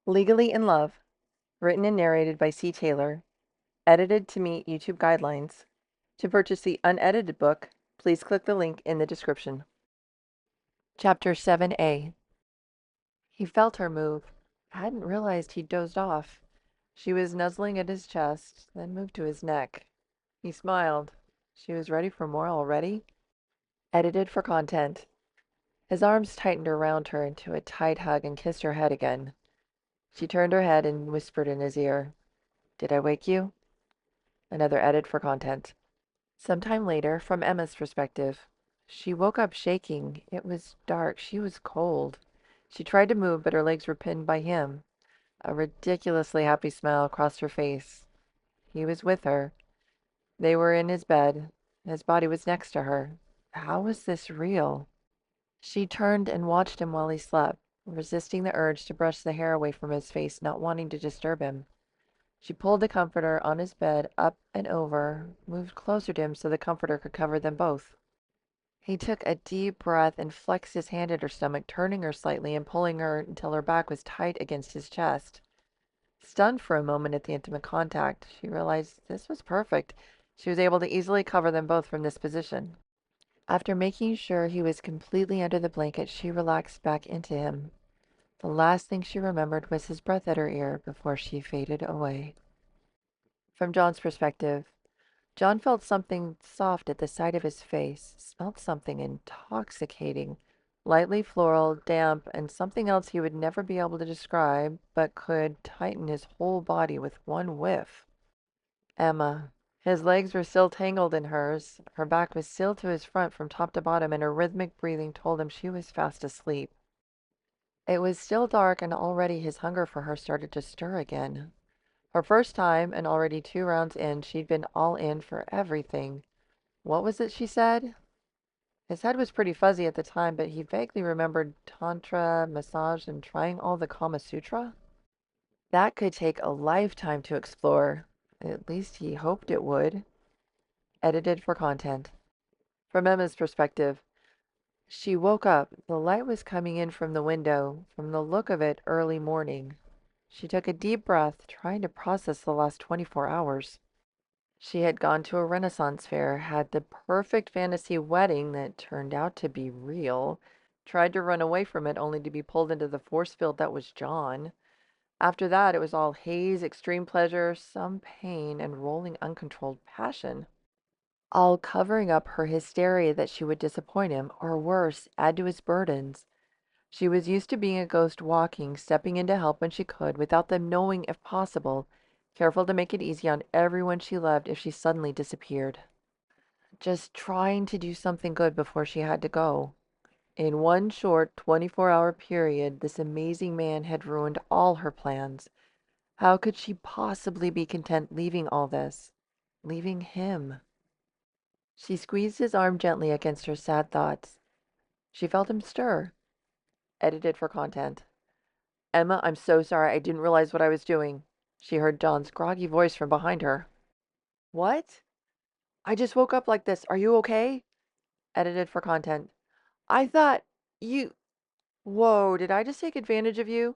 Legally in Love, written and narrated by C. Taylor, edited to meet YouTube guidelines. To purchase the unedited book, please click the link in the description. Chapter 7A. He felt her move. Hadn't realized he'd dozed off. She was nuzzling at his chest, then moved to his neck. He smiled. She was ready for more already? Edited for content. His arms tightened around her into a tight hug and kissed her head again. She turned her head and whispered in his ear, "Did I wake you?" Another edit for content. Sometime later, from Emma's perspective, she woke up shaking. It was dark. She was cold. She tried to move, but her legs were pinned by him. A ridiculously happy smile crossed her face. He was with her. They were in his bed. His body was next to her. How was this real? She turned and watched him while he slept, resisting the urge to brush the hair away from his face, not wanting to disturb him. She pulled the comforter on his bed up and over, moved closer to him so the comforter could cover them both. He took a deep breath and flexed his hand at her stomach, turning her slightly and pulling her until her back was tight against his chest. Stunned for a moment at the intimate contact, she realized this was perfect. She was able to easily cover them both from this position. After making sure he was completely under the blanket, she relaxed back into him. The last thing she remembered was his breath at her ear before she faded away. From John's perspective, John felt something soft at the side of his face, smelled something intoxicating, lightly floral, damp, and something else he would never be able to describe, but could tighten his whole body with one whiff. Emma. His legs were still tangled in hers, her back was still to his front from top to bottom, and her rhythmic breathing told him she was fast asleep. It was still dark, and already his hunger for her started to stir again. Her first time, and already 2 rounds in, she'd been all in for everything. What was it she said? His head was pretty fuzzy at the time, but he vaguely remembered Tantra, massage, and trying all the Kama Sutra. That could take a lifetime to explore. At least he hoped it would. Edited for content. From Emma's perspective, she woke up. The light was coming in from the window, from the look of it, early morning. She took a deep breath, trying to process the last 24 hours. She had gone to a Renaissance fair, had the perfect fantasy wedding that turned out to be real, tried to run away from it only to be pulled into the force field that was John. After that, it was all haze, extreme pleasure, some pain, and rolling uncontrolled passion. All covering up her hysteria that she would disappoint him, or worse, add to his burdens. She was used to being a ghost walking, stepping in to help when she could, without them knowing if possible, careful to make it easy on everyone she loved if she suddenly disappeared. Just trying to do something good before she had to go. In one short 24-hour period, this amazing man had ruined all her plans. How could she possibly be content leaving all this? Leaving him? She squeezed his arm gently against her sad thoughts. She felt him stir. Edited for content. "Emma, I'm so sorry. I didn't realize what I was doing." She heard John's groggy voice from behind her. "What? I just woke up like this. Are you okay?" Edited for content. "I thought you. Whoa, did I just take advantage of you?"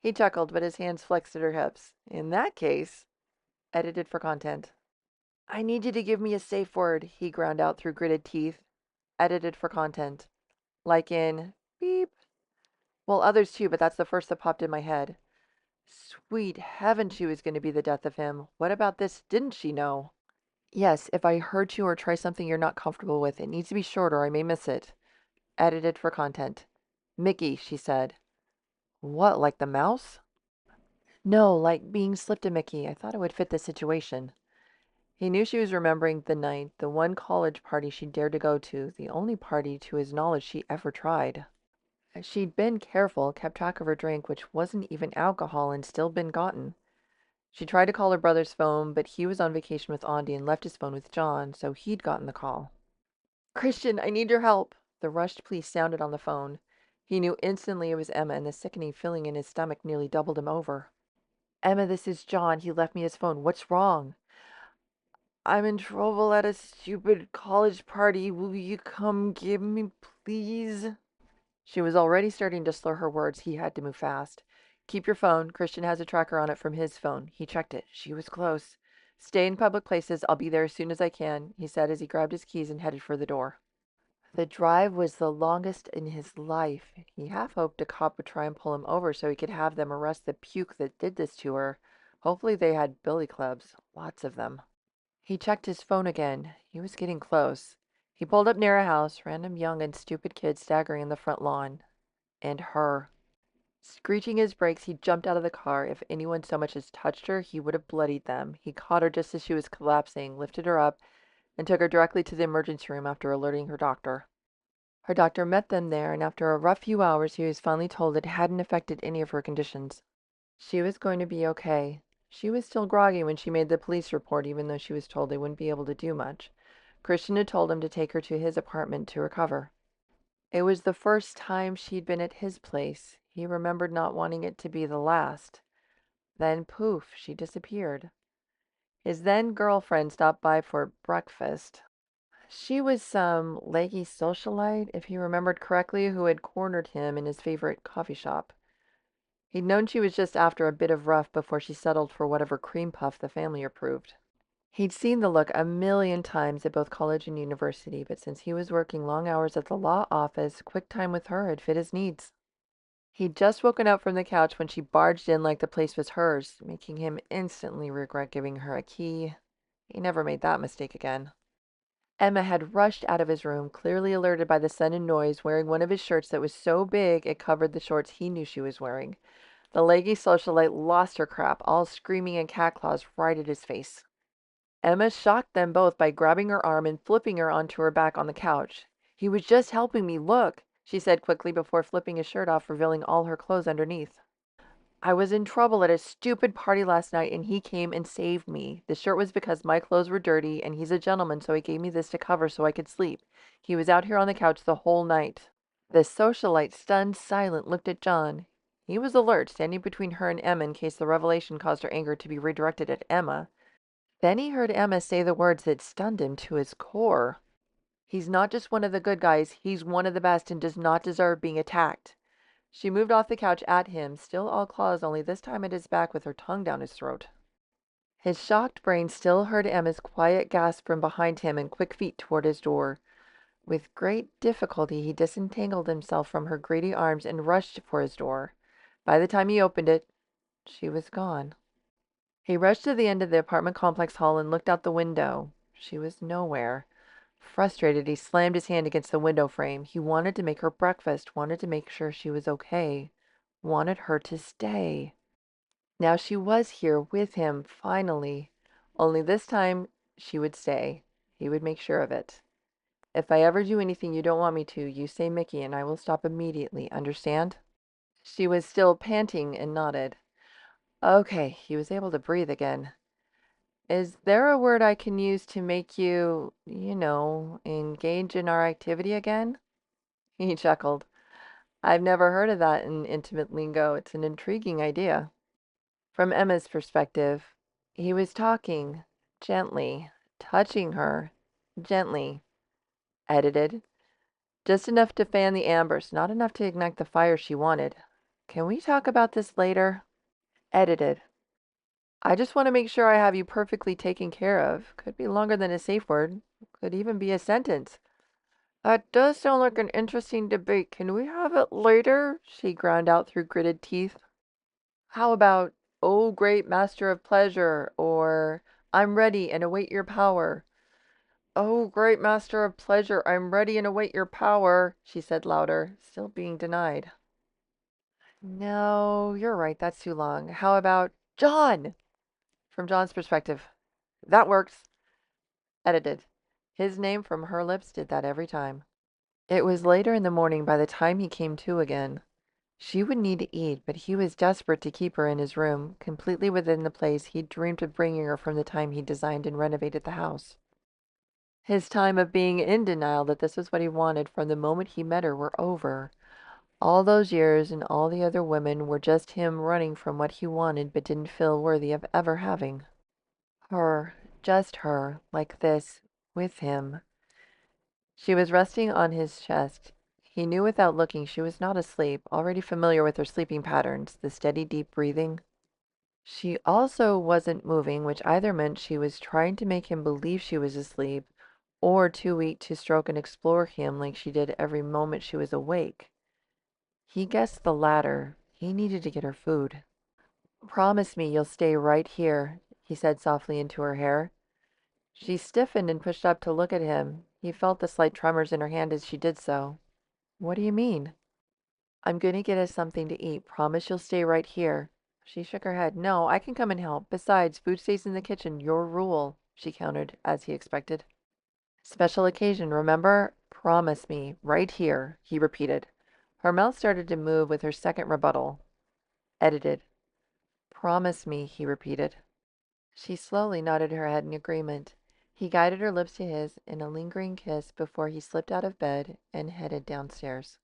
He chuckled, but his hands flexed at her hips. "In that case," edited for content. "I need you to give me a safe word," he ground out through gritted teeth. Edited for content. Like in beep. Well, others too, but that's the first that popped in my head. Sweet heaven, she was going to be the death of him. What about this? Didn't she know? "Yes, if I hurt you or try something you're not comfortable with, it needs to be short or I may miss it." Edited for content. "Mickey," she said. "What, like the mouse?" "No, like being slipped a Mickey. I thought it would fit the situation." He knew she was remembering the night, the one college party she dared to go to, the only party to his knowledge she ever tried. She'd been careful, kept track of her drink, which wasn't even alcohol, and still been gotten. She tried to call her brother's phone, but he was on vacation with Auntie and left his phone with John, so he'd gotten the call. "Christian, I need your help." The rushed plea sounded on the phone. He knew instantly it was Emma, and the sickening feeling in his stomach nearly doubled him over. "Emma, this is John. He left me his phone. What's wrong?" "I'm in trouble at a stupid college party. Will you come get me, please?" She was already starting to slur her words. He had to move fast. Keep your phone. Christian has a tracker on it from his phone. He checked it. She was close. Stay in public places. I'll be there as soon as I can, he said as he grabbed his keys and headed for the door. The drive was the longest in his life. He half hoped a cop would try and pull him over so he could have them arrest the puke that did this to her. Hopefully they had billy clubs. Lots of them. He checked his phone again. He was getting close. He pulled up near a house, random young and stupid kid staggering in the front lawn. And her. Screeching his brakes, he jumped out of the car. If anyone so much as touched her, he would have bloodied them. He caught her just as she was collapsing, lifted her up, and took her directly to the emergency room after alerting her doctor. Her doctor met them there, and after a rough few hours, he was finally told it hadn't affected any of her conditions. She was going to be okay. She was still groggy when she made the police report, even though she was told they wouldn't be able to do much. Christian had told him to take her to his apartment to recover. It was the first time she'd been at his place. He remembered not wanting it to be the last. Then, poof, she disappeared. His then girlfriend stopped by for breakfast. She was some leggy socialite, if he remembered correctly, who had cornered him in his favorite coffee shop. He'd known she was just after a bit of rough before she settled for whatever cream puff the family approved. He'd seen the look a million times at both college and university, but since he was working long hours at the law office, quick time with her had fit his needs. He'd just woken up from the couch when she barged in like the place was hers, making him instantly regret giving her a key. He never made that mistake again. Emma had rushed out of his room, clearly alerted by the sudden noise, wearing one of his shirts that was so big it covered the shorts he knew she was wearing. The leggy socialite lost her crap, all screaming and cat claws right at his face. Emma shocked them both by grabbing her arm and flipping her onto her back on the couch. "He was just helping me, look," she said quickly before flipping his shirt off, revealing all her clothes underneath. "I was in trouble at a stupid party last night and he came and saved me. The shirt was because my clothes were dirty and he's a gentleman, so he gave me this to cover so I could sleep. He was out here on the couch the whole night." The socialite, stunned silent, looked at John. He was alert, standing between her and Emma in case the revelation caused her anger to be redirected at Emma. Then he heard Emma say the words that stunned him to his core. "He's not just one of the good guys, he's one of the best and does not deserve being attacked." She moved off the couch at him, still all claws, only this time at his back with her tongue down his throat. His shocked brain still heard Emma's quiet gasp from behind him and quick feet toward his door. With great difficulty, he disentangled himself from her greedy arms and rushed for his door. By the time he opened it, she was gone. He rushed to the end of the apartment complex hall and looked out the window. She was nowhere. Frustrated, he slammed his hand against the window frame. He wanted to make her breakfast, wanted to make sure she was okay, wanted her to stay. Now she was here with him, finally. Only this time she would stay. He would make sure of it. "If I ever do anything you don't want me to, you say Mickey and I will stop immediately. Understand?" She was still panting and nodded. Okay, he was able to breathe again. "Is there a word I can use to make you, engage in our activity again?" He chuckled. "I've never heard of that in intimate lingo. It's an intriguing idea." From Emma's perspective, he was talking gently, touching her gently. Edited. Just enough to fan the embers, not enough to ignite the fire she wanted. "Can we talk about this later?" Edited. "I just want to make sure I have you perfectly taken care of. Could be longer than a safe word. Could even be a sentence." "That does sound like an interesting debate. Can we have it later?" she ground out through gritted teeth. "How about, 'Oh, great master of pleasure,' or 'I'm ready and await your power'?" "Oh, great master of pleasure, I'm ready and await your power," she said louder, still being denied. "No, you're right. That's too long. How about 'John'?" From John's perspective. "That works." Edited. His name from her lips did that every time. It was later in the morning by the time he came to again. She would need to eat, but he was desperate to keep her in his room, completely within the place he'd dreamed of bringing her from the time he designed and renovated the house. His time of being in denial that this was what he wanted from the moment he met her were over. All those years and all the other women were just him running from what he wanted but didn't feel worthy of ever having. Her, just her, like this, with him. She was resting on his chest. He knew without looking she was not asleep, already familiar with her sleeping patterns, the steady, deep breathing. She also wasn't moving, which either meant she was trying to make him believe she was asleep, or too weak to stroke and explore him like she did every moment she was awake. He guessed the latter. He needed to get her food. "Promise me you'll stay right here," he said softly into her hair. She stiffened and pushed up to look at him. He felt the slight tremors in her hand as she did so. "What do you mean?" "I'm going to get us something to eat. Promise you'll stay right here." She shook her head. "No, I can come and help. Besides, food stays in the kitchen. Your rule," she countered, as he expected. "Special occasion, remember? Promise me, right here," he repeated. Her mouth started to move with her second rebuttal. Edited. "Promise me," he repeated. She slowly nodded her head in agreement. He guided her lips to his in a lingering kiss before he slipped out of bed and headed downstairs.